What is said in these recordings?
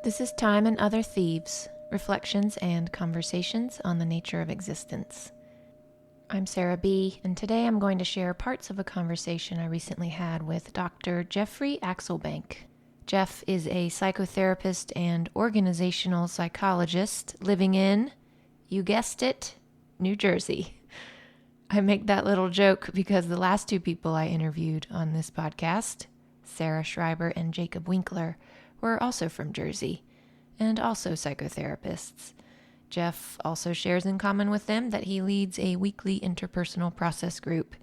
This is Time and Other Thieves, reflections and conversations on the nature of existence. I'm Sarah B., and today I'm going to share parts of a conversation I recently had with Dr. Jeffrey Axelbank. Jeff is a psychotherapist and organizational psychologist living in, you guessed it, New Jersey. I make that little joke because the last two people I interviewed on this podcast, Sarah Schreiber and Jacob Winkler, were also from Jersey, and also psychotherapists. Jeff also shares in common with them that he leads a weekly interpersonal process group,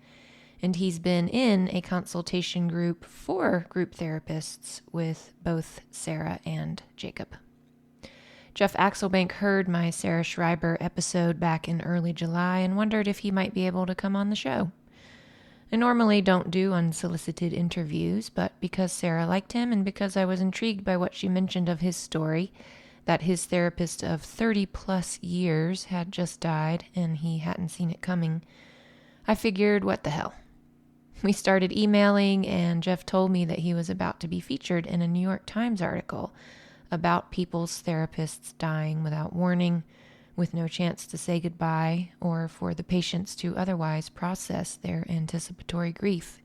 and he's been in a consultation group for group therapists with both Sarah and Jacob. Jeff Axelbank heard my Sarah Schreiber episode back in early July and wondered if he might be able to come on the show. I normally don't do unsolicited interviews, but because Sarah liked him and because I was intrigued by what she mentioned of his story, that his therapist of 30 plus years had just died and he hadn't seen it coming, I figured, what the hell. We started emailing, and Jeff told me that he was about to be featured in a New York Times article about people's therapists dying without warning, with no chance to say goodbye or for the patients to otherwise process their anticipatory grief.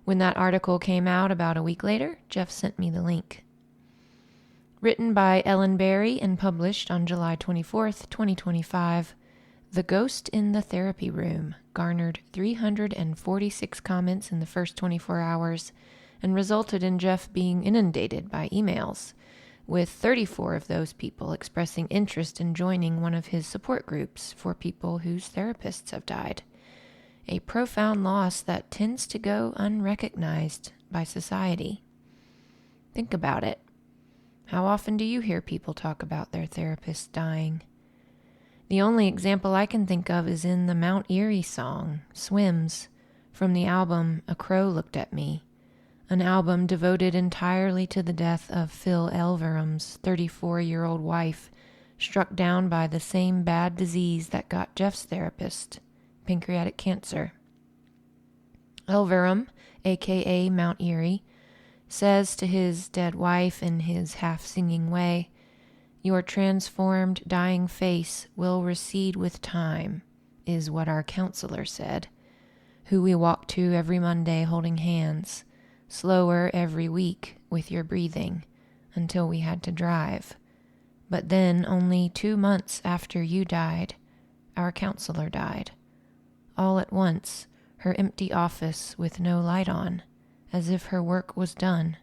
When that article came out about a week later, Jeff sent me the link. Written by Ellen Berry and published on July 24th, 2025, The Ghost in the Therapy Room garnered 346 comments in the first 24 hours and resulted in Jeff being inundated by emails, with 34 of those people expressing interest in joining one of his support groups for people whose therapists have died. A profound loss that tends to go unrecognized by society. Think about it. How often do you hear people talk about their therapists dying? The only example I can think of is in the Mount Erie song, Swims, from the album A Crow Looked at Me, an album devoted entirely to the death of Phil Elverum's 34-year-old wife, struck down by the same bad disease that got Jeff's therapist, pancreatic cancer. Elverum, a.k.a. Mount Erie, says to his dead wife in his half-singing way, "Your transformed, dying face will recede with time," is what our counselor said, who we walk to every Monday holding hands, slower every week with your breathing, until we had to drive. But then, only 2 months after you died, our counselor died. All at once, her empty office with no light on, as if her work was done.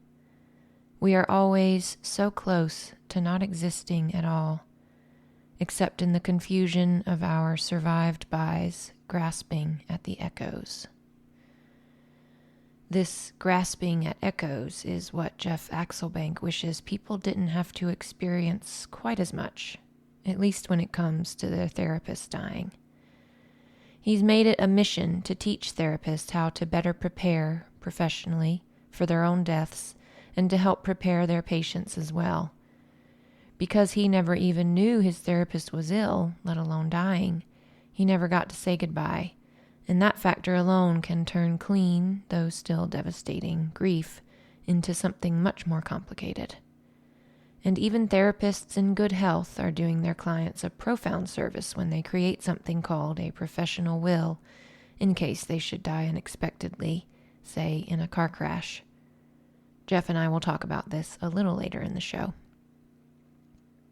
We are always so close to not existing at all, except in the confusion of our survived bys grasping at the echoes. This grasping at echoes is what Jeff Axelbank wishes people didn't have to experience quite as much, at least when it comes to their therapist dying. He's made it a mission to teach therapists how to better prepare professionally for their own deaths and to help prepare their patients as well. Because he never even knew his therapist was ill, let alone dying, he never got to say goodbye. And that factor alone can turn clean, though still devastating, grief into something much more complicated. And even therapists in good health are doing their clients a profound service when they create something called a professional will, in case they should die unexpectedly, say in a car crash. Jeff and I will talk about this a little later in the show.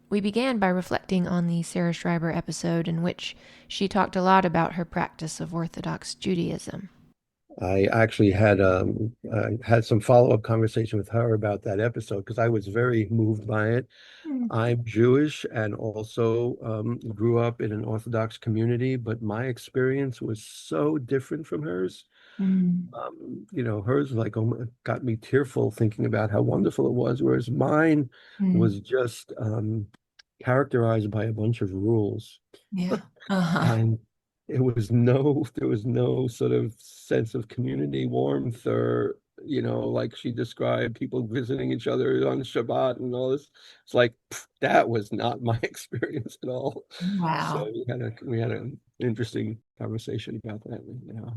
We began by reflecting on the Sarah Schreiber episode in which she talked a lot about her practice of Orthodox Judaism. I actually had some follow-up conversation with her about that episode because I was very moved by it. I'm Jewish and also grew up in an Orthodox community, but my experience was so different from hers. Mm. Hers got me tearful thinking about how wonderful it was, whereas mine Mm. was just characterized by a bunch of rules. Yeah. Uh-huh. And there was no sort of sense of community warmth or, like she described people visiting each other on Shabbat and all this. It's like, that was not my experience at all. So Wow. we had an interesting conversation about that.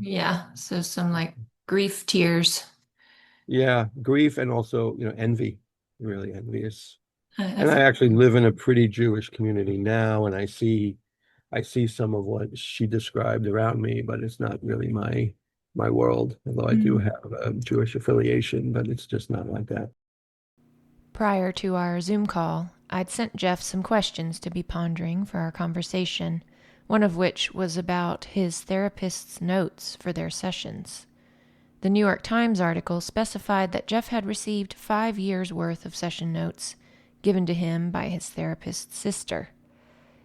Yeah. So some like grief tears. Yeah, grief and also, envy, really envious. And That's I actually live in a pretty Jewish community now, and I see some of what she described around me, but it's not really my world, although I do Mm. have a Jewish affiliation, but it's just not like that. Prior to our Zoom call, I'd sent Jeff some questions to be pondering for our conversation, one of which was about his therapist's notes for their sessions. The New York Times article specified that Jeff had received 5 years' worth of session notes given to him by his therapist's sister.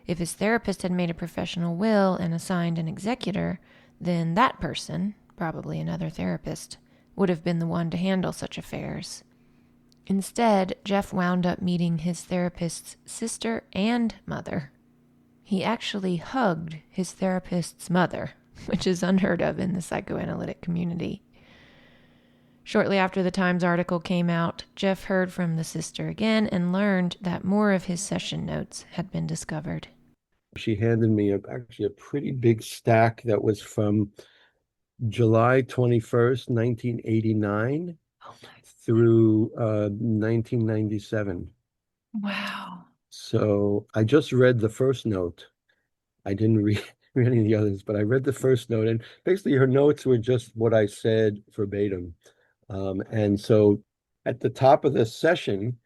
If his therapist had made a professional will and assigned an executor, then that person, probably another therapist, would have been the one to handle such affairs. Instead, Jeff wound up meeting his therapist's sister and mother. He actually hugged his therapist's mother, which is unheard of in the psychoanalytic community. Shortly after the Times article came out, Jeff heard from the sister again and learned that more of his session notes had been discovered. She handed me actually a pretty big stack that was from July 21st, 1989 Oh my. through 1997. Wow. So I just read the first note. I didn't read, read any of the others, but I read the first note, and basically her notes were just what I said verbatim. And so at the top of the session,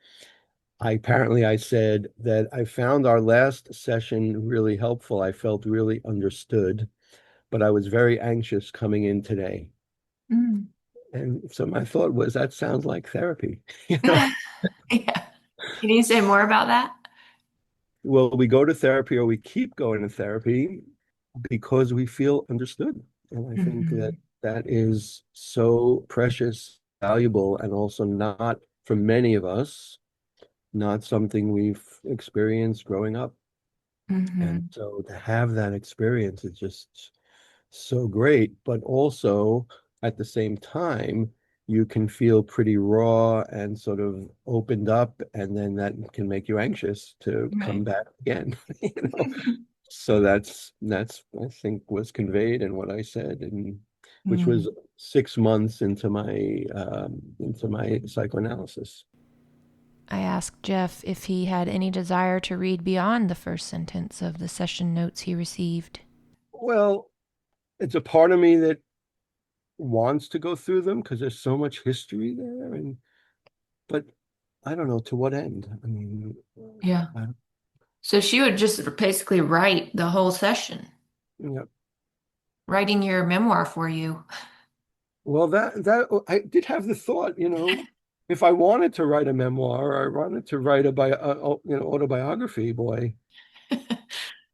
I said that I found our last session really helpful. I felt really understood, but I was very anxious coming in today. Mm. And so my thought was, that sounds like therapy. You know, Yeah. Can you say more about that? well, we go to therapy or we keep going to therapy because we feel understood. And I think that Mhm. that is so precious, valuable, and also not for many of us, not something we've experienced growing up. And Mhm. so to have that experience is just so great, but also at the same time, you can feel pretty raw and sort of opened up, and then that can make you anxious to come Right. back again, you know. So that's I think was conveyed in what I said, and which was Mm. 6 months into my psychoanalysis. I asked Jeff if he had any desire to read beyond the first sentence of the session notes he received. Well, it's a part of me that wants to go through them because there's so much history there, and but I don't know to what end. I mean, Yeah. I, So she would just basically write the whole session, you know, writing your memoir for you. well, that I did have the thought, if I wanted to write a memoir, or I wanted to write autobiography, boy.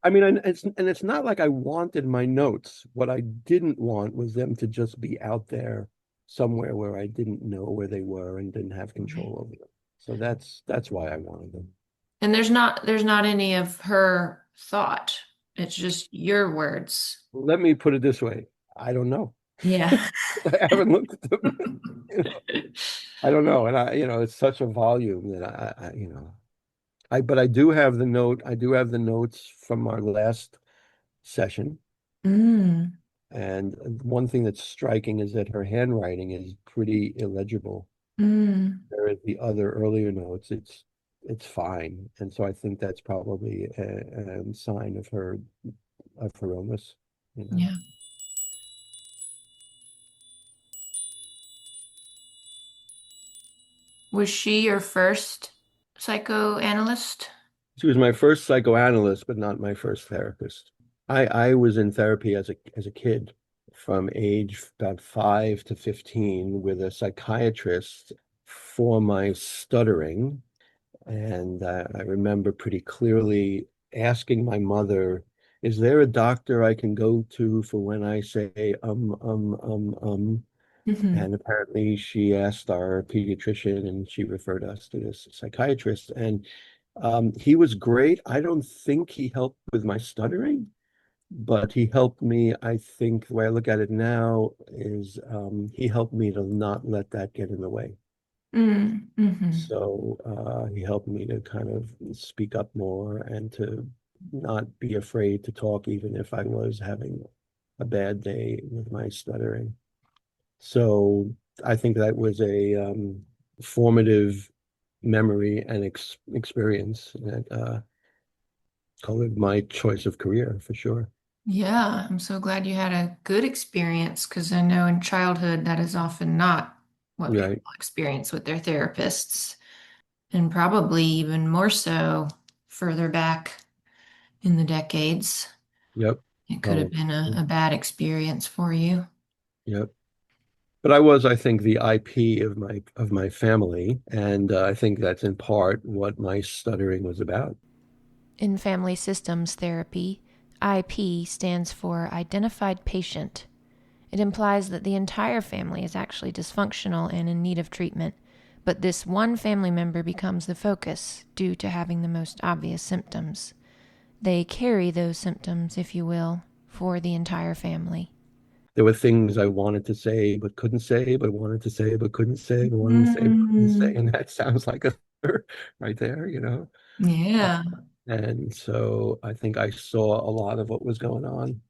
I mean, and it's not like I wanted my notes. What I didn't want was them to just be out there somewhere where I didn't know where they were and didn't have Right. control over them. So that's why I wanted them. And there's not any of her thought. It's just your words. Let me put it this way. I don't know. Yeah. I haven't looked at them. You know, I don't know. And it's such a volume that but I do have the note. I do have the notes from our last session. Mm. And one thing that's striking is that her handwriting is pretty illegible. Mm. Whereas the other earlier notes, it's fine. And so I think that's probably a sign of her illness, you know. Yeah. Was she your first psychoanalyst? She was my first psychoanalyst, but not my first therapist. I was in therapy as a kid from age about 5 to 15 with a psychiatrist for my stuttering. And I remember pretty clearly asking my mother, is there a doctor I can go to for when I say, Hmm. And apparently she asked our pediatrician and she referred us to this psychiatrist. And he was great. I don't think he helped with my stuttering, but he helped me. I think the way I look at it now is he helped me to not let that get in the way. Mm. Hmm. So he helped me to kind of speak up more and to not be afraid to talk, even if I was having a bad day with my stuttering. So I think that was a formative memory and experience that colored my choice of career for sure. Yeah, I'm so glad you had a good experience because I know in childhood that is often not what people Right. experience with their therapists, and probably even more so further back in the decades. Yep. It could have Oh, been a bad experience for you. yep. But I was, I think, the IP of my family, and I think that's in part what my stuttering was about. In family systems therapy, IP stands for Identified Patient. It implies that the entire family is actually dysfunctional and in need of treatment, but this one family member becomes the focus due to having the most obvious symptoms. They carry those symptoms, if you will, for the entire family. There were things I wanted to say but couldn't say, but wanted to say but couldn't say, but wanted to say but couldn't say, Mm, and that sounds like a right there, you know. Uh, yeah. and so I think I saw a lot of what was going on,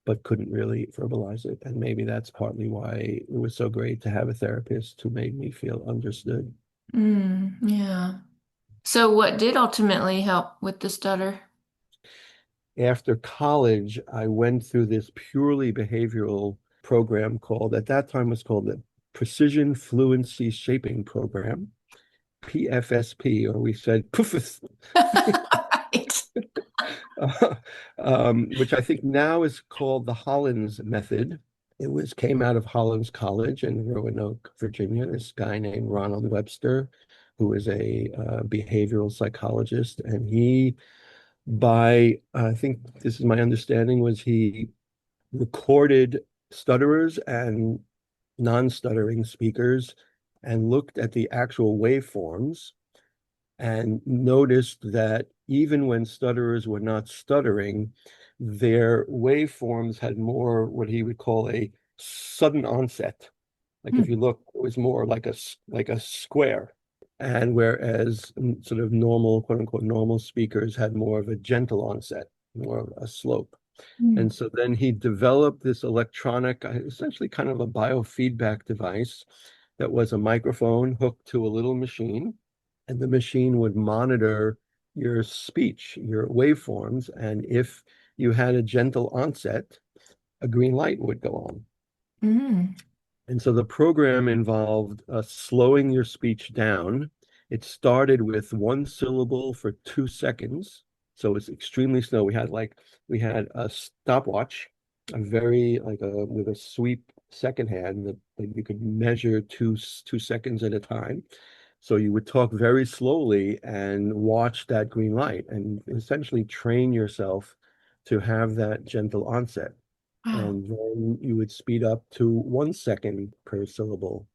but couldn't really verbalize it. And maybe that's partly why it was so great to have a therapist who made me feel understood. Yeah. So, what did ultimately help with the stutter? After college, I went through this purely behavioral program called, at that time was called the Precision Fluency Shaping Program, PFSP, or we said PUFS, Right. which I think now is called the Hollins method. It was came out of Hollins College in Roanoke, Virginia. This guy named Ronald Webster, who is a behavioral psychologist, and he, by I think this is my understanding, was he recorded stutterers and non-stuttering speakers and looked at the actual waveforms and noticed that even when stutterers were not stuttering, their waveforms had more what he would call a sudden onset. Like if Hmm. you look, it was more like a square. And whereas sort of normal, quote unquote, normal speakers had more of a gentle onset, more of a slope. Hmm. And so then he developed this electronic, essentially kind of a biofeedback device that was a microphone hooked to a little machine. And the machine would monitor your speech, your waveforms. And if you had a gentle onset, a green light would go on. Mm. And so the program involved slowing your speech down. It started with one syllable for 2 seconds. So it's extremely slow. We had a stopwatch, a very like a with a sweep second hand that you could measure 2 seconds at a time. So you would talk very slowly and watch that green light and essentially train yourself to have that gentle onset. Wow. And then you would speed up to 1 second per syllable,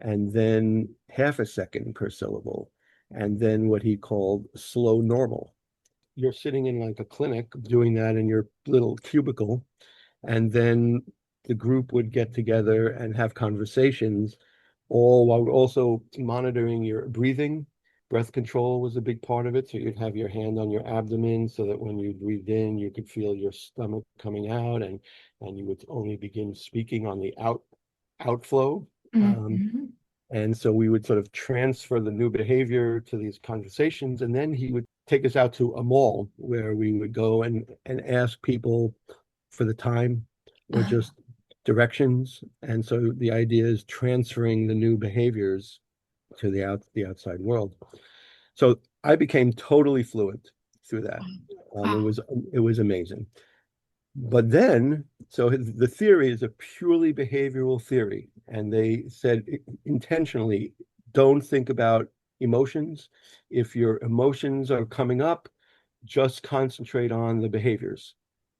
and then half a second per syllable, and then what he called slow normal. You're sitting in like a clinic doing that in your little cubicle, and then the group would get together and have conversations, all while also monitoring your breathing. Breath control was a big part of it. So you'd have your hand on your abdomen so that when you breathed in, you could feel your stomach coming out, and you would only begin speaking on the outflow. Um, Mhm. and so we would sort of transfer the new behavior to these conversations. And then he would take us out to a mall where we would go and ask people for the time or Uh, just directions. And so the idea is transferring the new behaviors to the outside world. So I became totally fluent through that. wow. It was amazing. But then, so the theory is a purely behavioral theory, and they said intentionally, don't think about emotions. If your emotions are coming up, just concentrate on the behaviors.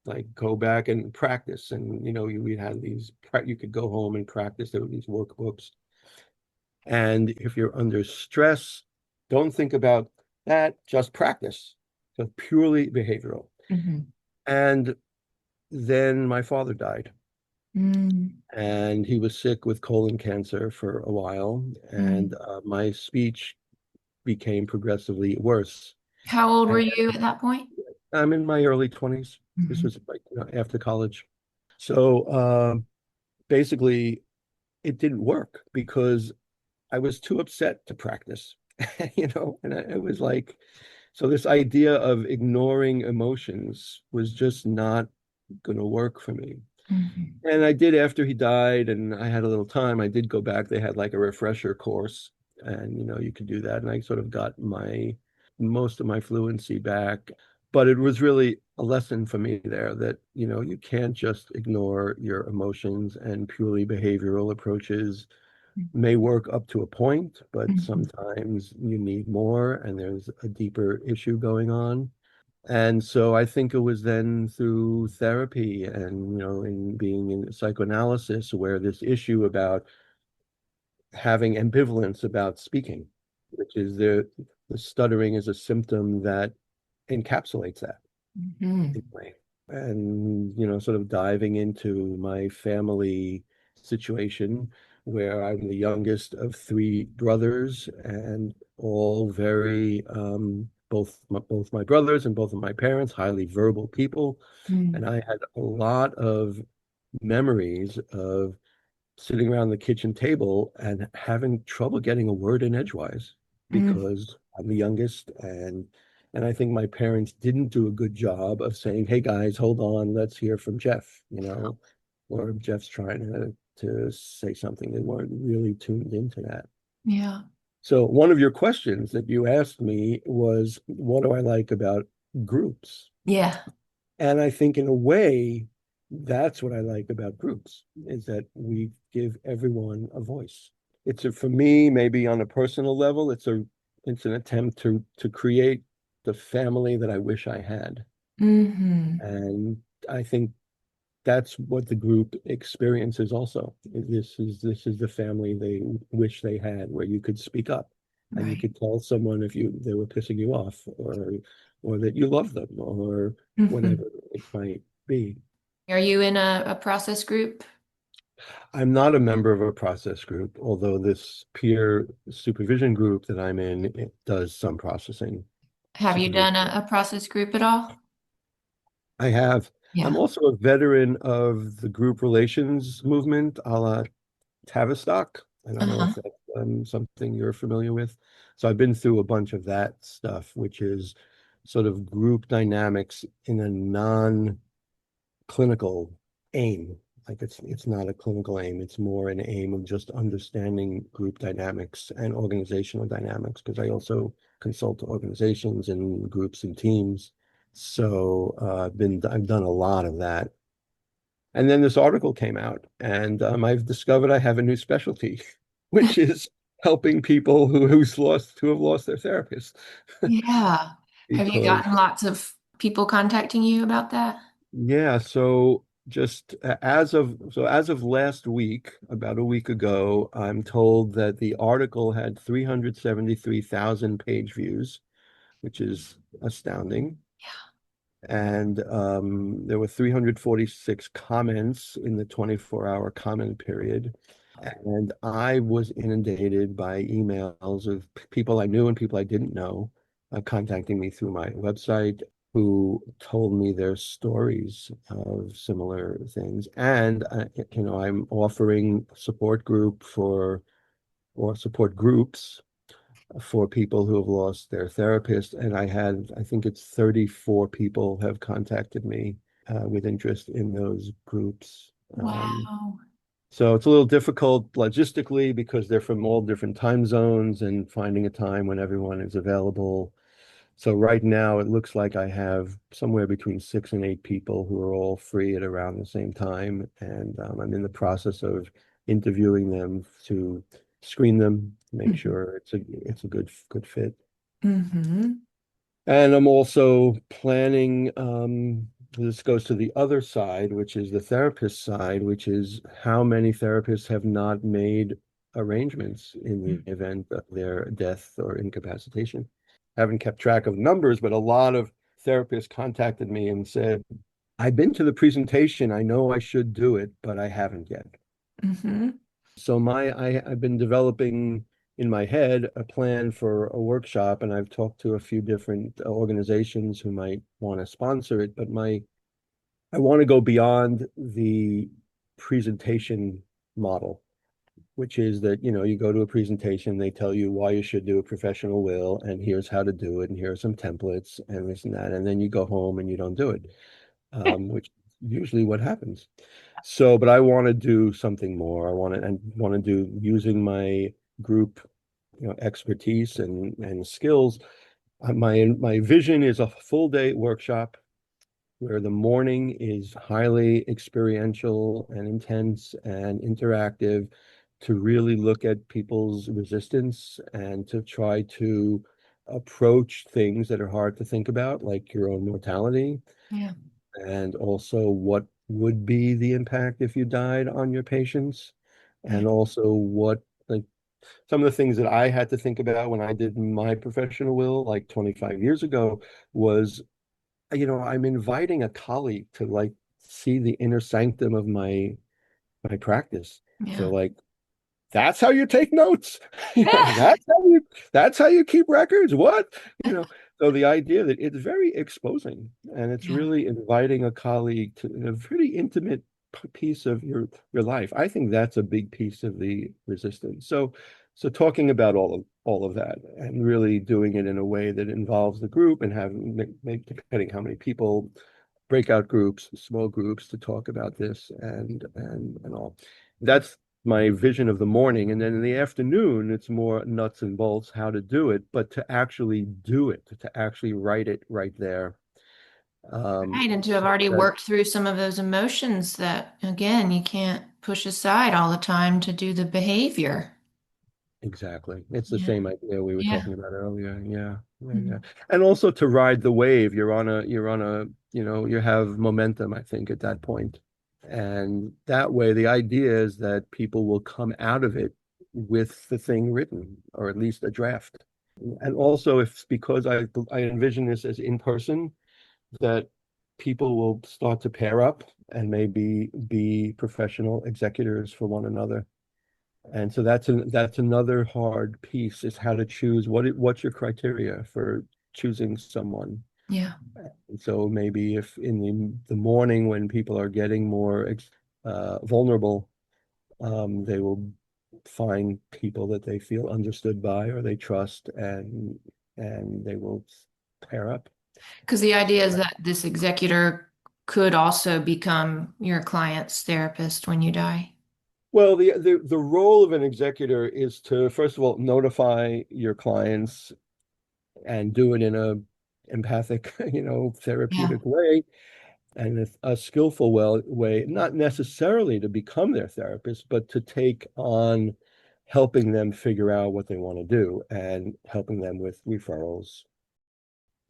Like go back and practice, and we had these. You could go home and practice. There were these workbooks, and if you're under stress, don't think about that. Just practice. So purely behavioral. Mhm. And then my father died, Mm. and he was sick with colon cancer for a while, and Mm. my speech became progressively worse. How old were And you at that point? I'm in my early 20s. This Mhm. was like after college. So basically, it didn't work because I was too upset to practice. And it was like, so this idea of ignoring emotions was just not going to work for me. Mhm. And I did after he died, and I had a little time. I did go back. They had like a refresher course, and you could do that. And I sort of got my most of my fluency back. But it was really a lesson for me there that, you can't just ignore your emotions, and purely behavioral approaches may work up to a point, but Mhm. sometimes you need more, and there's a deeper issue going on. And so I think it was then through therapy and, in being in psychoanalysis where this issue about having ambivalence about speaking, which is the stuttering is a symptom that encapsulates that Mhm. in a way. And, sort of diving into my family situation where I'm the youngest of three brothers and all very, both my brothers and both of my parents, highly verbal people. And Mhm. I had a lot of memories of sitting around the kitchen table and having trouble getting a word in edgewise Mhm. because I'm the youngest, and I think my parents didn't do a good job of saying, "Hey guys, hold on, let's hear from Jeff," or Jeff's trying to say something. They weren't really tuned into that. Yeah. So one of your questions that you asked me was, what do I like about groups? Yeah. And I think in a way, that's what I like about groups, is that we give everyone a voice. For me, maybe on a personal level, it's an attempt to create the family that I wish I had. Hmm. And I think that's what the group experiences also. This is the family they wish they had, where you could speak up and you Right. could tell someone if they were pissing you off, or that you love them, or Hmm. whatever it might be. Are you in a process group? I'm not a member of a process group, although this peer supervision group that I'm in, it does some processing Have you supervision. done a process group at all? I have. I'm Yeah. also a veteran of the group relations movement, a la Tavistock. I don't know Uh-huh. if that's something you're familiar with. So I've been through a bunch of that stuff, which is sort of group dynamics in a non-clinical aim. Like it's not a clinical aim. It's more an aim of just understanding group dynamics and organizational dynamics, because I also consult to organizations and groups and teams. So I've done a lot of that. And then this article came out, and I've discovered I have a new specialty, which is helping people who have lost their therapist. Yeah. Have you Because gotten lots of people contacting you about that? yeah, so just as of last week, about a week ago, I'm told that the article had 373,000 page views, which is astounding. And there were 346 comments in the 24-hour comment period. And I was inundated by emails of people I knew and people I didn't know, contacting me through my website, who told me their stories of similar things. And, I'm offering support group or support groups for people who have lost their therapist. And I think it's 34 people have contacted me with interest in those groups. Wow. So it's a little difficult logistically because they're from all different time zones and finding a time when everyone is available. So right now it looks like I have somewhere between 6 and 8 people who are all free at around the same time. And I'm in the process of interviewing them to screen them, make sure it's a good fit. Mm-hmm. And I'm also planning, this goes to the other side, which is the therapist side, which is how many therapists have not made arrangements in the event of their death or incapacitation. Haven't kept track of numbers, but a lot of therapists contacted me and said, I've been to the presentation. I know I should do it, but I haven't yet. Mm-hmm. So I've been developing in my head a plan for a workshop, and I've talked to a few different organizations who might want to sponsor it, but I want to go beyond the presentation model. which is that, you go to a presentation, they tell you why you should do a professional will, and here's how to do it, and here are some templates, and this and that, and then you go home and you don't do it, which is usually what happens. So, but I want to do something more. I want to do using my group, expertise and skills. My vision is a full day workshop where the morning is highly experiential and intense and interactive to really look at people's resistance and to try to approach things that are hard to think about, like your own mortality, Yeah. and also what would be the impact if you died on your patients, Yeah. and also what, like, some of the things that I had to think about when I did my professional will like 25 years ago was, I'm inviting a colleague to like see the inner sanctum of my practice. So Yeah. like, that's how you take notes. That's how you keep records. What? You know, so the idea that it's very exposing, and it's Yeah. really inviting a colleague to a pretty intimate piece of your life. I think that's a big piece of the resistance. So talking about all of that and really doing it in a way that involves the group and having, depending how many people, breakout groups, small groups to talk about this and all. That's my vision of the morning. And then in the afternoon, it's more nuts and bolts how to do it, but to actually do it, to actually write it right there. Right. And to have So already that worked through some of those emotions that, again, you can't push aside all the time to do the behavior. exactly. It's the Yeah. same idea we were Yeah. talking about earlier. Yeah. Yeah, yeah. Mhm. And also to ride the wave. You have momentum, I think, at that point. And that way, the idea is that people will come out of it with the thing written, or at least a draft. And also, if because I envision this as in person, that people will start to pair up and maybe be professional executors for one another. And so that's another hard piece, is how to choose what's your criteria for choosing someone. Yeah. And so maybe if in the morning when people are getting more vulnerable, they will find people that they feel understood by or they trust, and they will pair up. Because the idea is that this executor could also become your client's therapist when you die. Well, the role of an executor is to, first of all, notify your clients and do it in a empathic, Yeah. therapeutic way, and a skillful way, not necessarily to become their therapist, but to take on helping them figure out what they want to do and helping them with referrals.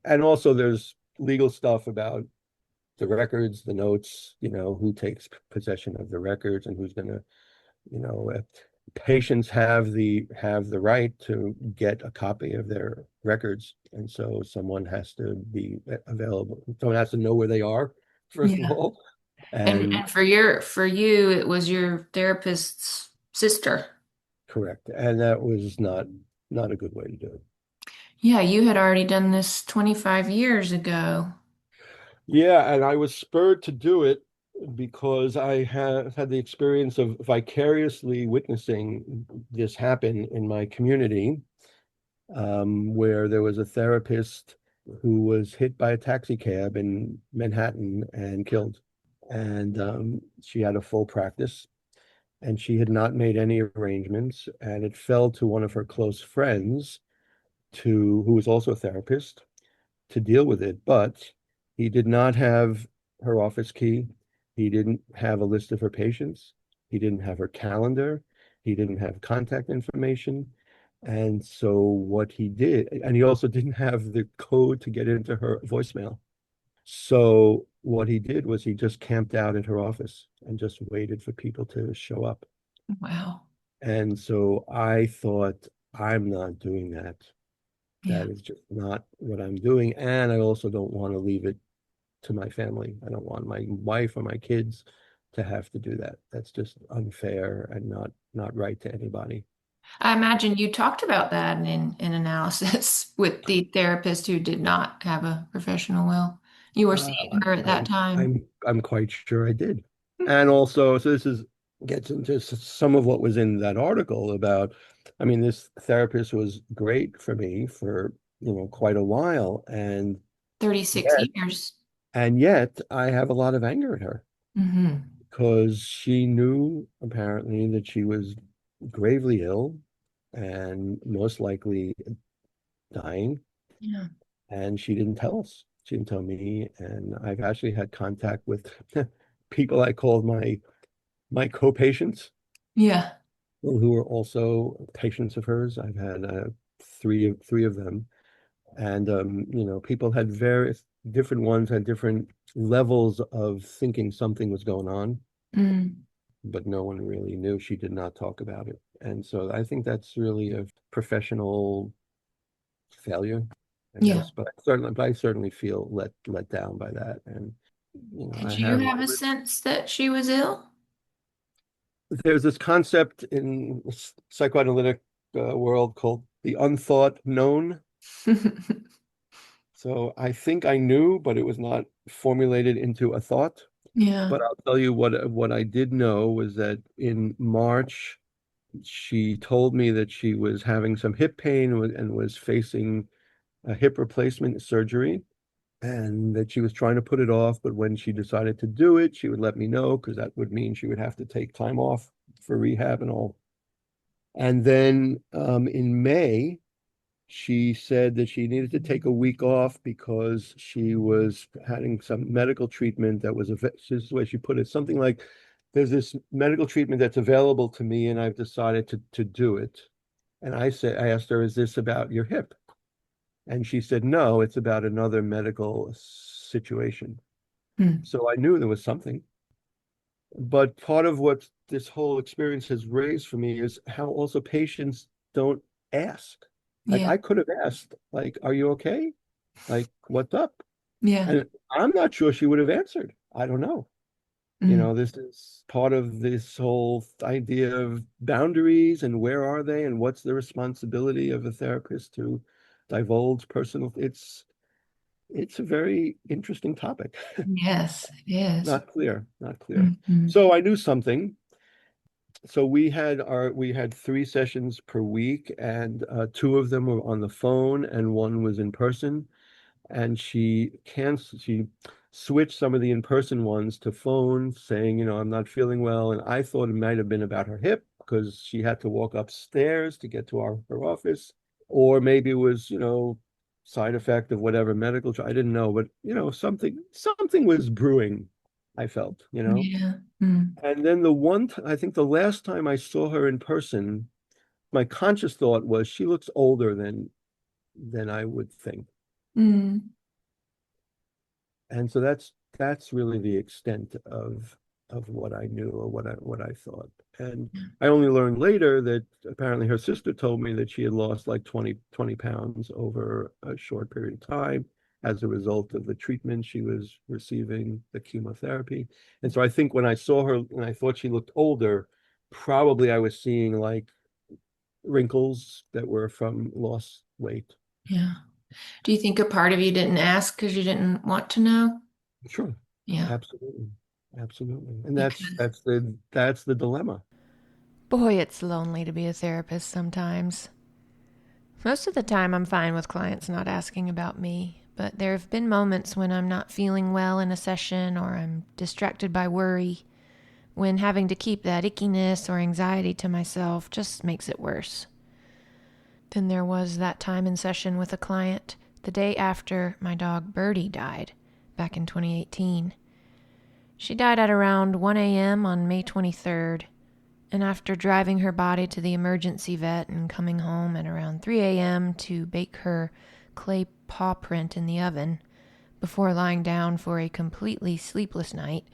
And also there's legal stuff about the records, the notes, who takes possession of the records and who's going to, you know, uh, patients have the right to get a copy of their records, and so someone has to be available. Someone has to know where they are, first of Yeah. all, And and for you, it was your therapist's sister. correct. And that was not a good way to do it. Yeah, you had already done this 25 years ago. Yeah, and I was spurred to do it because I have had the experience of vicariously witnessing this happen in my community, where there was a therapist who was hit by a taxi cab in Manhattan and killed. And she had a full practice, and she had not made any arrangements. And it fell to one of her close friends, who was also a therapist, to deal with it. But he did not have her office key. He didn't have a list of her patients. He didn't have her calendar. He didn't have contact information. And so what he did, and he also didn't have the code to get into her voicemail. So what he did was he just camped out at her office and just waited for people to show up. Wow. And so I thought, I'm not doing that. Yeah. That is just not what I'm doing. And I also don't want to leave it to my family. I don't want my wife or my kids to have to do that. That's just unfair and not right to anybody. I imagine you talked about that in analysis with the therapist who did not have a professional will. You were Uh, seeing her at that I'm time. I'm I'm quite sure I did. And also, so this is gets into some of what was in that article about, I mean, this therapist was great for me for, quite a while. 36 Yet, years. and yet I have a lot of anger at her Mm-hmm. because she knew apparently that she was gravely ill and most likely dying. Yeah. And she didn't tell us. She didn't tell me. And I've actually had contact with people I called my co-patients Yeah. who are also patients of hers. I've had three of them, and people had various different ones had different levels of thinking something was going on, Mm. but no one really knew. She did not talk about it, and so I think that's really a professional failure, I Yeah. guess. But I certainly feel let down by that, and I Did you have have a sense that she was ill? there's this concept in psychoanalytic world called the unthought known. So I think I knew, but it was not formulated into a thought. Yeah. But I'll tell you what I did know was that in March, she told me that she was having some hip pain and was facing a hip replacement surgery, and that she was trying to put it off. But when she decided to do it, she would let me know because that would mean she would have to take time off for rehab and all. And then in May, she said that she needed to take a week off because she was having some medical treatment that was, this is the way she put it, something like, there's this medical treatment that's available to me and I've decided to do it. And I asked her, is this about your hip? And she said, no, it's about another medical situation. Mm. So I knew there was something. But part of what this whole experience has raised for me is how also patients don't ask. Like Yeah. I could have asked, like, are you okay? Like, what's up? Yeah. And I'm not sure she would have answered. I don't know. Mm. This is part of this whole idea of boundaries and where are they and what's the responsibility of a therapist to divulge personal. It's a very interesting topic. Yes, it is. Not clear, not clear. Mm-hmm. So I knew something. So we had three sessions per week, and two of them were on the phone, and one was in person. And she switched some of the in-person ones to phone, saying, I'm not feeling well. And I thought it might have been about her hip because she had to walk upstairs to get to her office, or maybe it was, side effect of whatever medical. I didn't know, but something was brewing. I felt. Yeah. Mm. And then I think the last time I saw her in person, my conscious thought was she looks older than I would think. Mm. And so that's really the extent of what I knew or what I thought. And I only learned later that apparently her sister told me that she had lost like 20 pounds over a short period of time as a result of the treatment she was receiving, the chemotherapy. And so I think when I saw her and I thought she looked older, probably I was seeing like wrinkles that were from lost weight. Yeah. Do you think a part of you didn't ask because you didn't want to know? Sure. Yeah. Absolutely. Absolutely. And that's Because, that's the that's the dilemma. boy, it's lonely to be a therapist sometimes. Most of the time, I'm fine with clients not asking about me, but there have been moments when I'm not feeling well in a session or I'm distracted by worry, when having to keep that ickiness or anxiety to myself just makes it worse. Then there was that time in session with a client the day after my dog Birdie died, back in 2018. She died at around 1 a.m. on May 23rd, and after driving her body to the emergency vet and coming home at around 3 a.m. to bake her clay paw print in the oven, before lying down for a completely sleepless night,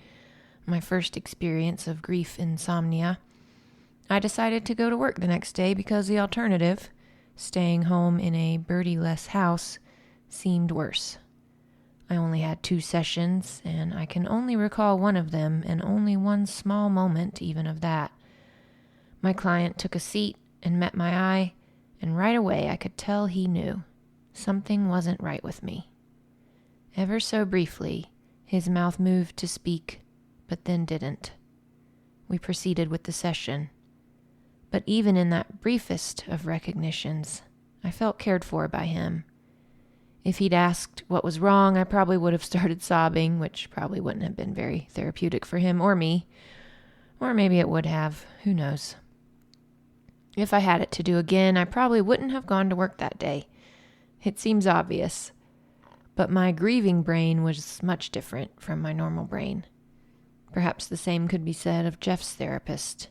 my first experience of grief insomnia, I decided to go to work the next day because the alternative, staying home in a birdie-less house, seemed worse. I only had 2 sessions, and I can only recall one of them, and only one small moment even of that. My client took a seat and met my eye, and right away I could tell he knew. Something wasn't right with me. Ever so briefly, his mouth moved to speak, but then didn't. we proceeded with the session. But even in that briefest of recognitions, I felt cared for by him. If he'd asked what was wrong, I probably would have started sobbing, which probably wouldn't have been very therapeutic for him or me. Or maybe it would have. Who knows? If I had it to do again, I probably wouldn't have gone to work that day. It seems obvious. But my grieving brain was much different from my normal brain. Perhaps the same could be said of Jeff's therapist.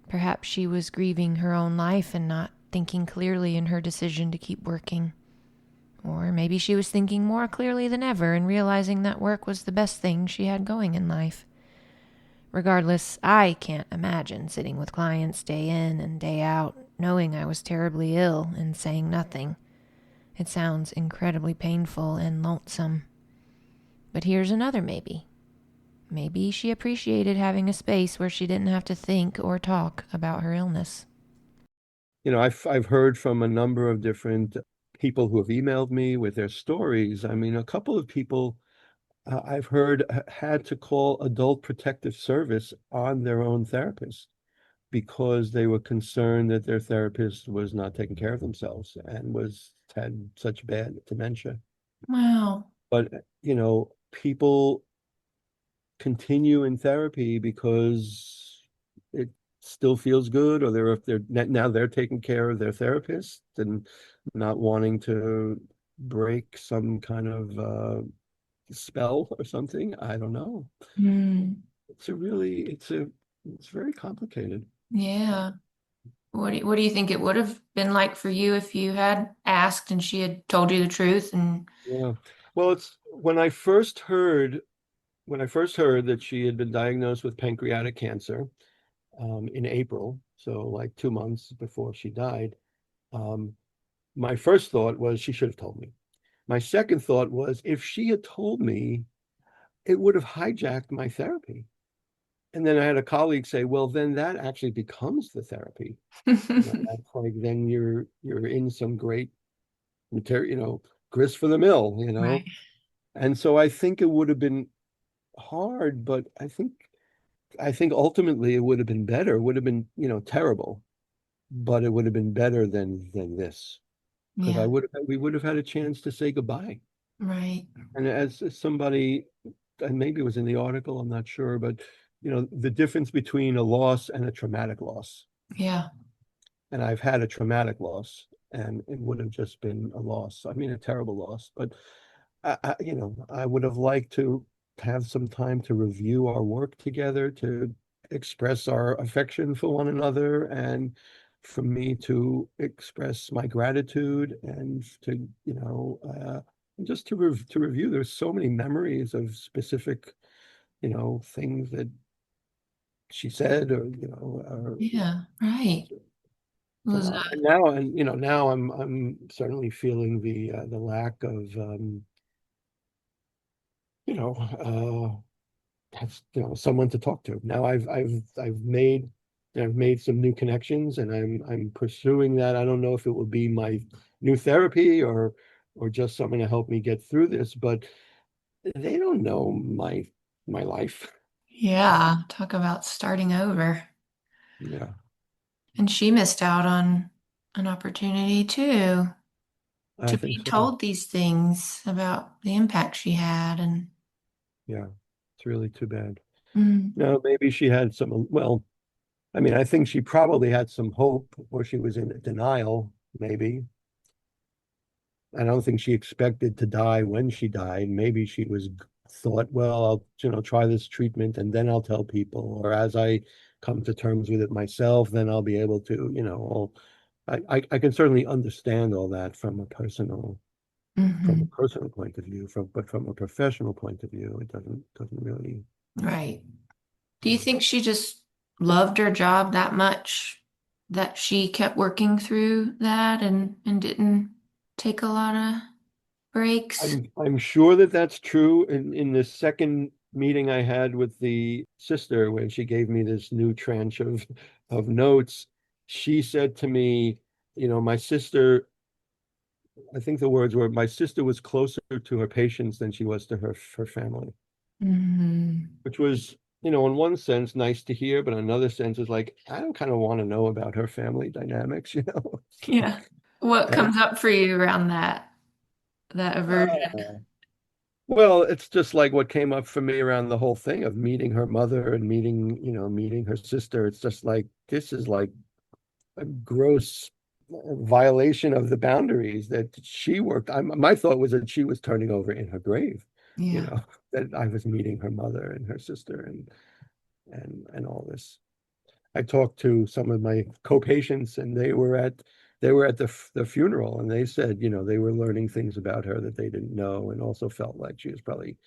Perhaps she was grieving her own life and not thinking clearly in her decision to keep working. Or maybe she was thinking more clearly than ever and realizing that work was the best thing she had going in life. Regardless, I can't imagine sitting with clients day in and day out, knowing I was terribly ill and saying nothing. It sounds incredibly painful and lonesome. But here's another maybe. Maybe she appreciated having a space where she didn't have to think or talk about her illness. I've heard from a number of different people who have emailed me with their stories. I mean, a couple of people I've heard had to call Adult Protective Service on their own therapist because they were concerned that their therapist was not taking care of themselves and had such bad dementia. Wow. But, people continue in therapy because it still feels good, or they're taking care of their therapist and not wanting to break some kind of spell or something. I don't know. Mm, It's very complicated. yeah. What do you think it would have been like for you if you had asked and she had told you the truth? And Yeah. Well, it's when I first heard that she had been diagnosed with pancreatic cancer in April, so like 2 months before she died. Um, my first thought was she should have told me. My second thought was if she had told me, it would have hijacked my therapy. And then I had a colleague say, well, then that actually becomes the therapy. That's like then you're in some great material, grist for the mill, right. And so I think it would have been hard, but I think ultimately it would have been better. It would have been, terrible, but it would have been better than this because Yeah. we would have had a chance to say goodbye. Right. And as somebody, and maybe it was in the article, I'm not sure, but the difference between a loss and a traumatic loss. Yeah. And I've had a traumatic loss, and it would have just been a loss. I mean, a terrible loss, but I would have liked to have some time to review our work together, to express our affection for one another, and for me to express my gratitude and to, just to review. There's so many memories of specific, things that she said, or Yeah. Right. Was now I'm certainly feeling the lack of you know, have someone to talk to. Now I've made some new connections, and I'm pursuing that. I don't know if it will be my new therapy or just something to help me get through this, but they don't know my life. yeah. Talk about starting over. Yeah, And she missed out on an opportunity too I to think be so. told these things about the impact she had. And Yeah, it's really too bad. mm, No, maybe she had some, well, I mean, I think she probably had some hope, or she was in denial, maybe. I don't think she expected to die when she died. Maybe she was thought, well, I'll, try this treatment and then I'll tell people, or as I come to terms with it myself, then I'll be able to, I can certainly understand all that from a mhm, personal point of view, but from a professional point of view, it doesn't really. right. Do you think she just loved her job that much that she kept working through that and didn't take a lot of breaks? I'm sure that that's true. In the second meeting I had with the sister, when she gave me this new tranche of notes, she said to me, my sister, I think the words were, my sister was closer to her patients than she was to her family, Hmm. which was in one sense, nice to hear, but in another sense, is like, I don't kind of want to know about her family dynamics, you know? Yeah. What And comes up for you around that aversion? uh, well, it's just like what came up for me around the whole thing of meeting her mother and meeting her sister. It's just like, this is like a gross violation of the boundaries that she worked. My thought was that she was turning over in her grave, Yeah. that I was meeting her mother and her sister and all this. I talked to some of my co-patients, and they were at the funeral, and they said, they were learning things about her that they didn't know, and also felt like she was probably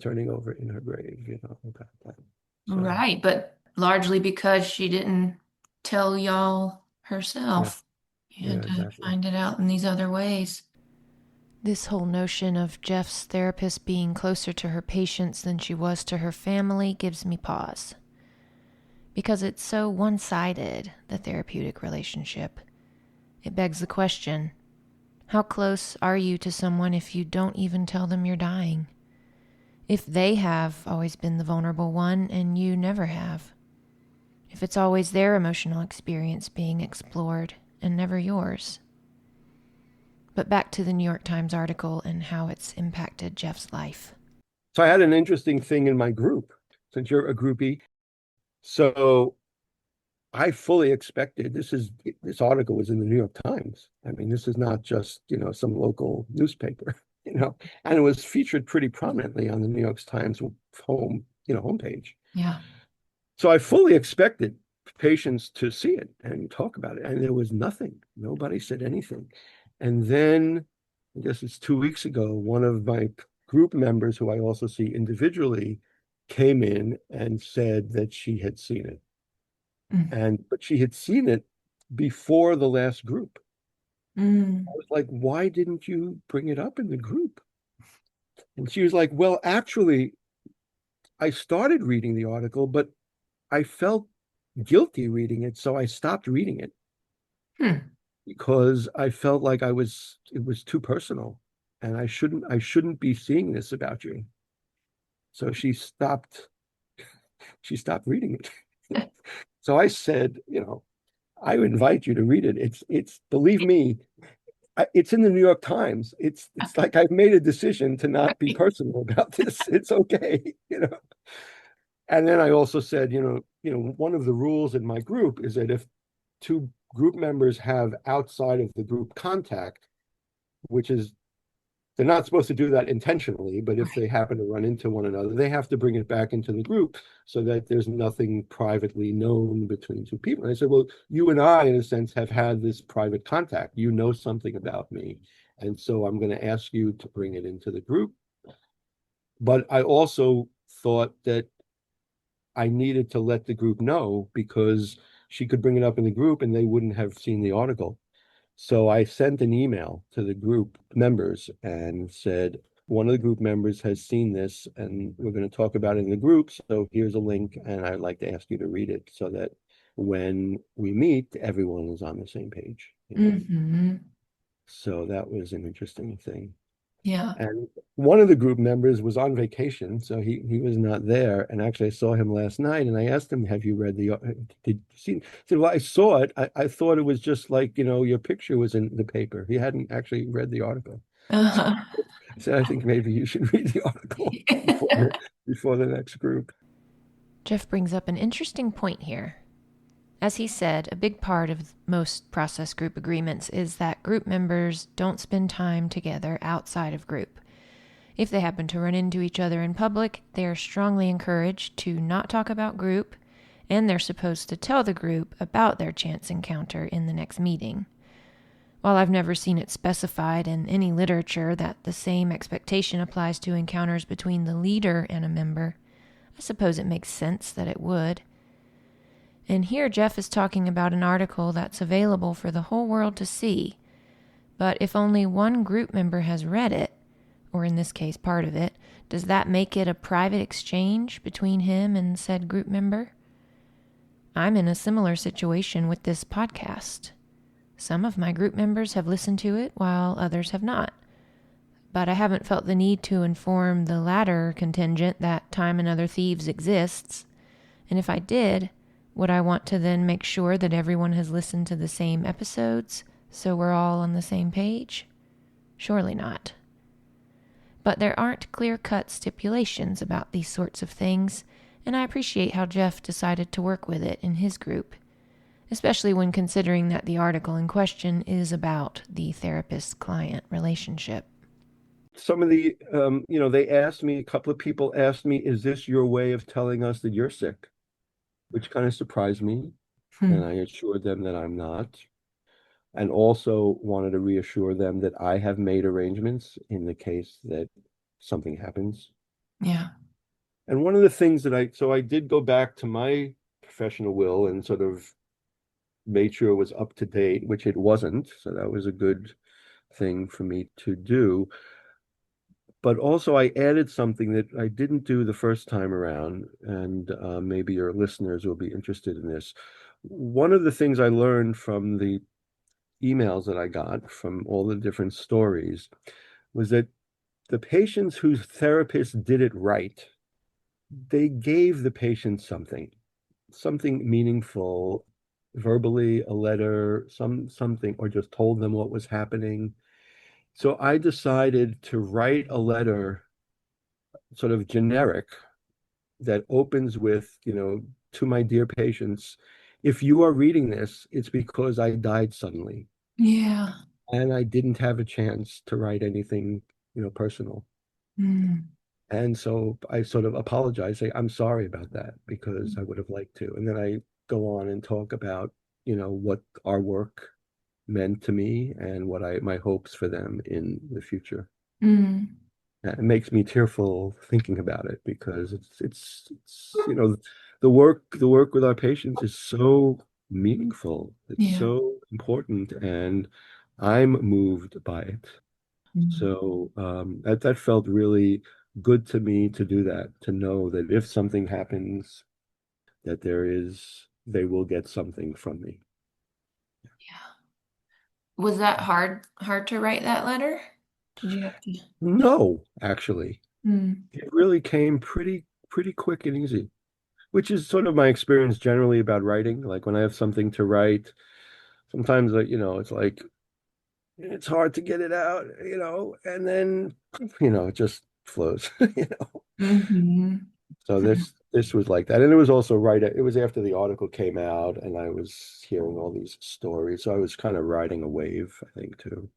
turning over in her grave, about that. So Right, but largely because she didn't tell y'all yeah, herself. You yeah, had to exactly. find it out in these other ways. This whole notion of Jeff's therapist being closer to her patients than she was to her family gives me pause. Because it's so one sided, the therapeutic relationship. It begs the question, how close are you to someone if you don't even tell them you're dying? If they have always been the vulnerable one and you never have? If it's always their emotional experience being explored and never yours? But back to the New York Times article and how it's impacted Jeff's life. So I had an interesting thing in my group, since you're a groupie. So I fully expected this article was in the New York Times. I mean, this is not just, some local newspaper, and it was featured pretty prominently on the New York Times homepage. Yeah. So I fully expected patients to see it and talk about it. And there was nothing. Nobody said anything. And then, I guess it's 2 weeks ago, one of my group members, who I also see individually, came in and said that she had seen it. Mm. But she had seen it before the last group. I Mm. was like, why didn't you bring it up in the group? And she was like, well, actually, I started reading the article, but I felt guilty reading it, so I stopped reading it Hmm. because I felt like it was too personal, and I shouldn't be seeing this about you. So she stopped reading it. So I said, I invite you to read it. It's believe me, it's in the New York Times. It's like I've made a decision to not be personal about this. It's okay. And then I also said, one of the rules in my group is that if two group members have outside of the group contact, which is they're not supposed to do that intentionally, but if they happen to run into one another, they have to bring it back into the group so that there's nothing privately known between two people. And I said, well, you and I, in a sense, have had this private contact. You know something about me. And so I'm going to ask you to bring it into the group. But I also thought that I needed to let the group know because she could bring it up in the group and they wouldn't have seen the article. So I sent an email to the group members and said, one of the group members has seen this and we're going to talk about it in the group. So here's a link and I'd like to ask you to read it so that when we meet, everyone is on the same page. Mm-hmm. So that was an interesting thing. Yeah. And one of the group members was on vacation, so he was not there. And actually, I saw him last night, and I asked him, "Have you read did you see?" He said, "Well, I saw it. I thought it was just like your picture was in the paper. He hadn't actually read the article." So Uh-huh. I said, "I think maybe you should read the article before the next group." Jeff brings up an interesting point here. As he said, a big part of most process group agreements is that group members don't spend time together outside of group. If they happen to run into each other in public, they are strongly encouraged to not talk about group, and they're supposed to tell the group about their chance encounter in the next meeting. While I've never seen it specified in any literature that the same expectation applies to encounters between the leader and a member, I suppose it makes sense that it would. And here Jeff is talking about an article that's available for the whole world to see. But if only one group member has read it, or in this case part of it, does that make it a private exchange between him and said group member? I'm in a similar situation with this podcast. Some of my group members have listened to it while others have not. But I haven't felt the need to inform the latter contingent that Time and Other Thieves exists. And if I did, would I want to then make sure that everyone has listened to the same episodes so we're all on the same page? Surely not. But there aren't clear-cut stipulations about these sorts of things, and I appreciate how Jeff decided to work with it in his group, especially when considering that the article in question is about the therapist-client relationship. Some of the, they asked me, a couple of people asked me, is this your way of telling us that you're sick? Which kind of surprised me. And I assured them that I'm not. And also wanted to reassure them that I have made arrangements in the case that something happens. Yeah. And one of the things that I did go back to my professional will and sort of made sure it was up to date, which it wasn't. So that was a good thing for me to do. But also, I added something that I didn't do the first time around, and maybe your listeners will be interested in this. One of the things I learned from the emails that I got from all the different stories was that the patients whose therapist did it right, they gave the patient something meaningful, verbally, a letter, something, or just told them what was happening. So I decided to write a letter, sort of generic, that opens with, to my dear patients, if you are reading this, it's because I died suddenly. Yeah. And I didn't have a chance to write anything, personal. And so I sort of apologize, say, I'm sorry about that because I would have liked to. And then I go on and talk about, what our work meant to me and what my hopes for them in the future. Mm. It makes me tearful thinking about it because it's the work with our patients is so meaningful. It's Yeah. so important, and I'm moved by it. Mm. So that felt really good to me to do that, to know that if something happens, that they will get something from me. Yeah. Was that hard to write that letter? Did you have to? No, actually, Mm. it really came pretty quick and easy, which is sort of my experience generally about writing. Like when I have something to write, sometimes it's like it's hard to get it out, and then it just flows, Mm-hmm. So this was like that. And it was also it was after the article came out and I was hearing all these stories. So I was kind of riding a wave, I think, too.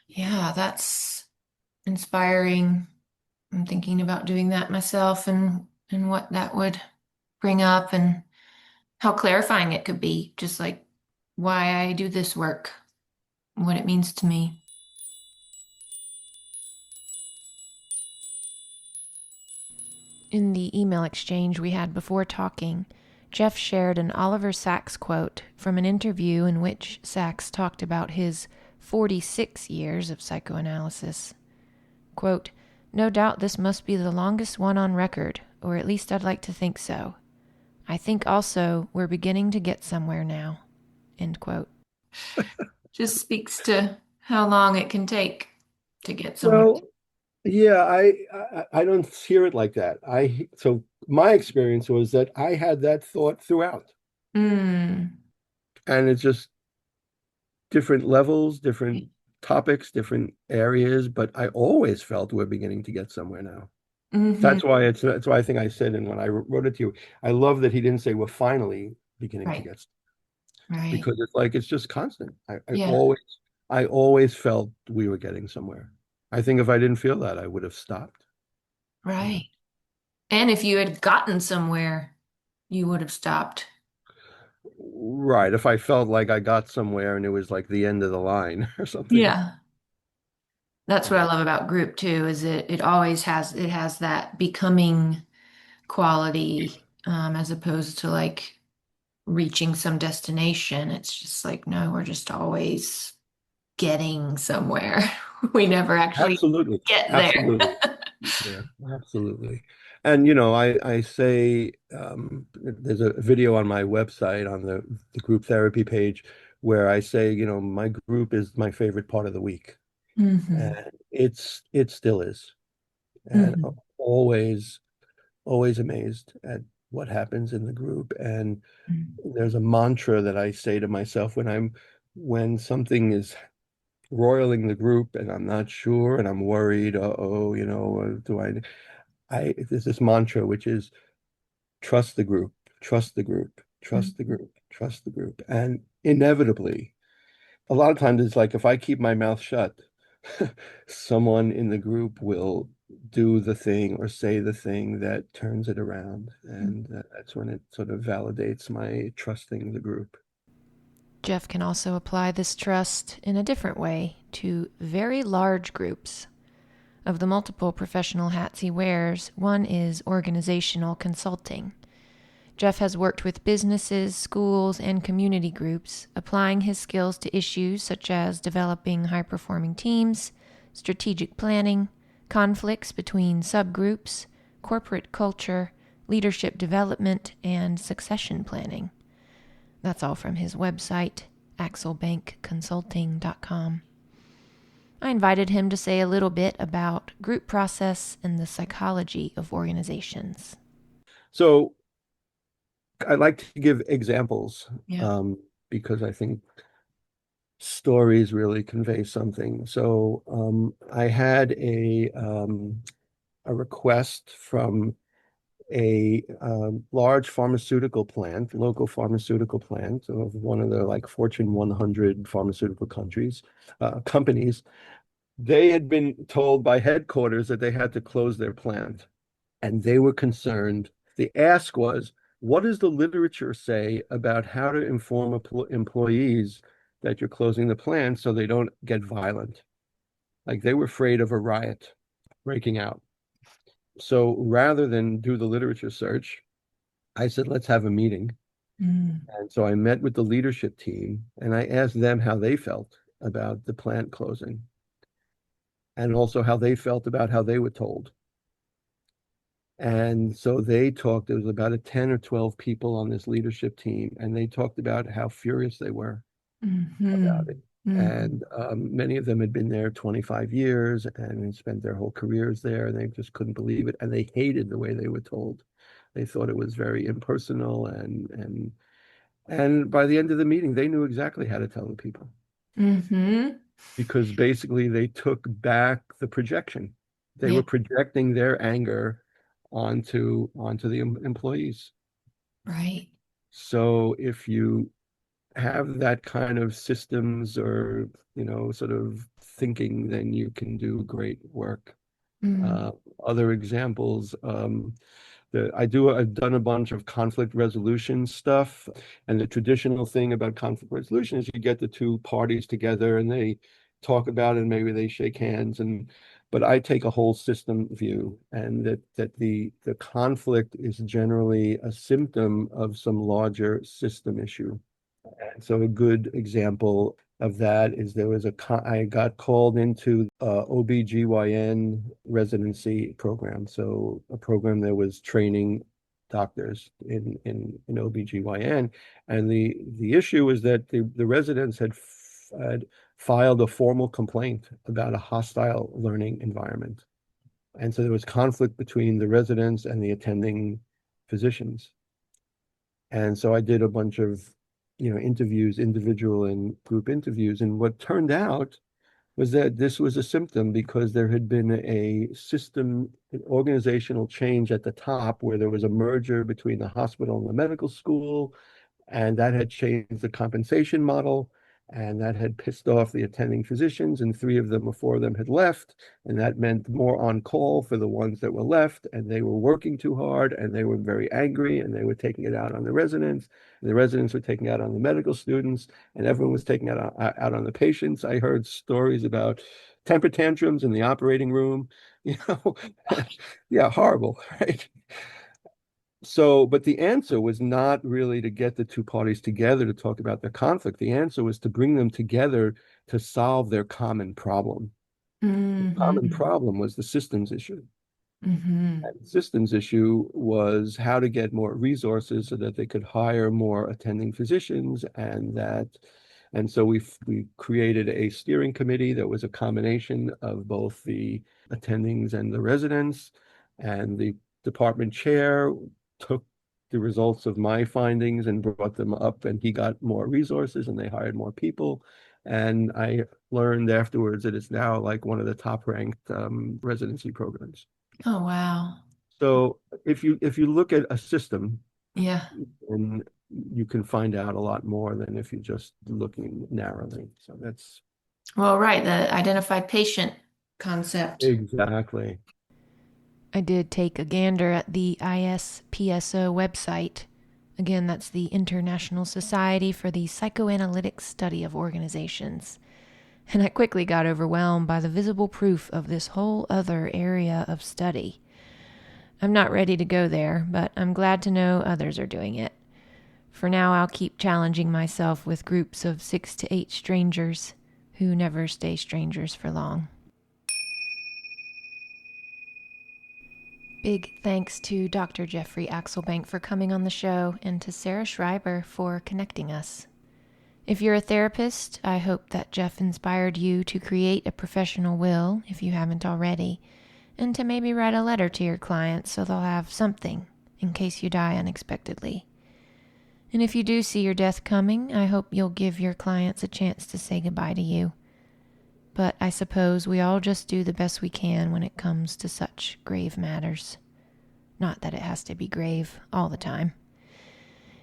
Yeah, that's inspiring. I'm thinking about doing that myself and what that would bring up and how clarifying it could be, just like why I do this work, what it means to me. In the email exchange we had before talking, Jeff shared an Oliver Sacks quote from an interview in which Sacks talked about his 46 years of psychoanalysis. Quote, "No doubt this must be the longest one on record, or at least I'd like to think so. I think also we're beginning to get somewhere now." End quote. Just speaks to how long it can take to get somewhere. Well, yeah, I don't hear it like that. So my experience was that I had that thought throughout, Mm. and it's just different levels, different topics, different areas, but I always felt we're beginning to get somewhere now. Mm-hmm. That's why I think I said, and when I wrote it to you, I love that he didn't say we're finally beginning to Right. get, Right. because it's like it's just constant. Yeah. I always felt we were getting somewhere. I think if I didn't feel that, I would have stopped. Yeah. Right. And if you had gotten somewhere, you would have stopped. Right. If I felt like I got somewhere and it was like the end of the line or something. Yeah. That's what I love about group too, is it always has that becoming quality, as opposed to like reaching some destination. It's just like, no, we're just always getting somewhere. We never actually Absolutely. get there. Absolutely. Yeah, absolutely. And I say there's a video on my website on the group therapy page where I say, my group is my favorite part of the week. Hmm. And it still is. And Hmm. always, always amazed at what happens in the group. And Mm. there's a mantra that I say to myself when something is roiling the group and I'm not sure and I'm worried, uh-oh, do there's this mantra which is trust the group, trust the group, Mm. trust the group, trust the group. And inevitably, a lot of times it's like if I keep my mouth shut, someone in the group will do the thing or say the thing that turns it around. And that's when it sort of validates my trusting the group. Jeff can also apply this trust in a different way to very large groups. Of the multiple professional hats he wears, one is organizational consulting. Jeff has worked with businesses, schools, and community groups, applying his skills to issues such as developing high-performing teams, strategic planning, conflicts between subgroups, corporate culture, leadership development, and succession planning. That's all from his website, axelbankconsulting.com. I invited him to say a little bit about group process and the psychology of organizations. So I like to give examples Yeah. um, because I think stories really convey something. So I had a request from a large pharmaceutical plant, local pharmaceutical plant of one of the like Fortune 100 pharmaceutical companies. They had been told by headquarters that they had to close their plant, and they were concerned. The ask was, what does the literature say about how to inform employees that you're closing the plant so they don't get violent? Like they were afraid of a riot breaking out. So rather than do the literature search, I said, let's have a meeting. Mm. And so I met with the leadership team and I asked them how they felt about the plant closing and also how they felt about how they were told. And so they talked, there was about a 10 or 12 people on this leadership team, and they talked about how furious they were Mm-hmm. about it. Mm-hmm. And many of them had been there 25 years and spent their whole careers there, and they just couldn't believe it. And they hated the way they were told. They thought it was very impersonal, and by the end of the meeting, they knew exactly how to tell the people Mm-hmm. because basically they took back the projection. They Yeah. were projecting their anger onto the employees. Right. So if you have that kind of systems or sort of thinking, then you can do great work. Mm. Uh, Other examples, I've done a bunch of conflict resolution stuff, and the traditional thing about conflict resolution is you get the two parties together and they talk about it and maybe they shake hands but I take a whole system view and that the conflict is generally a symptom of some larger system issue. And so a good example of that is I got called into OBGYN residency program. So a program that was training doctors in OBGYN. And the issue was that the residents had filed a formal complaint about a hostile learning environment. And so there was conflict between the residents and the attending physicians. And so I did a bunch of, interviews, individual and group interviews. And what turned out was that this was a symptom because there had been an organizational change at the top where there was a merger between the hospital and the medical school, and that had changed the compensation model, and that had pissed off the attending physicians, and three of them or four of them had left, and that meant more on call for the ones that were left, and they were working too hard, and they were very angry, and they were taking it out on the residents, and the residents were taking it out on the medical students, and everyone was taking it out on the patients. I heard stories about temper tantrums in the operating room, you know, yeah, horrible, right? So, but the answer was not really to get the two parties together to talk about their conflict. The answer was to bring them together to solve their common problem. The common Mm-hmm. problem was the systems issue. Mm-hmm. And the systems issue was how to get more resources so that they could hire more attending physicians, and so we created a steering committee that was a combination of both the attendings and the residents, and the department chair took the results of my findings and brought them up, and he got more resources and they hired more people. And I learned afterwards that it's now like one of the top ranked residency programs. Oh, wow. So if you look at a system, Yeah. and you can find out a lot more than if you're just looking narrowly. So that's Well, right, the identified patient concept. exactly. I did take a gander at the ISPSO website. Again, that's the International Society for the Psychoanalytic Study of Organizations. And I quickly got overwhelmed by the visible proof of this whole other area of study. I'm not ready to go there, but I'm glad to know others are doing it. For now, I'll keep challenging myself with groups of 6 to 8 strangers who never stay strangers for long. Big thanks to Dr. Jeffrey Axelbank for coming on the show and to Sarah Schreiber for connecting us. If you're a therapist, I hope that Jeff inspired you to create a professional will, if you haven't already, and to maybe write a letter to your clients so they'll have something in case you die unexpectedly. And if you do see your death coming, I hope you'll give your clients a chance to say goodbye to you. But I suppose we all just do the best we can when it comes to such grave matters. Not that it has to be grave all the time.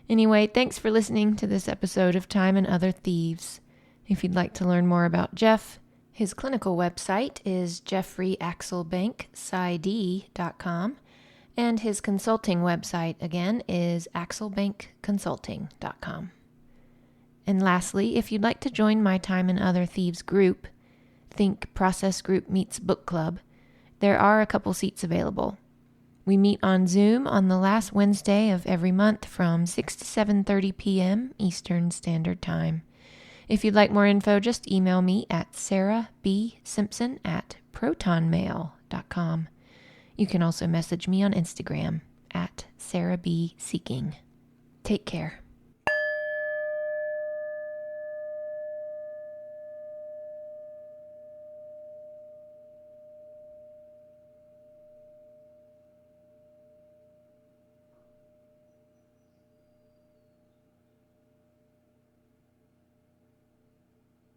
Anyway, thanks for listening to this episode of Time and Other Thieves. If you'd like to learn more about Jeff, his clinical website is jeffreyaxelbank.com, and his consulting website, again, is axelbankconsulting.com. And lastly, if you'd like to join my Time and Other Thieves group, Think Process Group Meets Book Club, there are a couple seats available. We meet on Zoom on the last Wednesday of every month from 6 to 7:30 p.m. Eastern Standard Time. If you'd like more info, just email me at sarahbsimpson@protonmail.com. You can also message me on Instagram at sarahbseeking. Take care.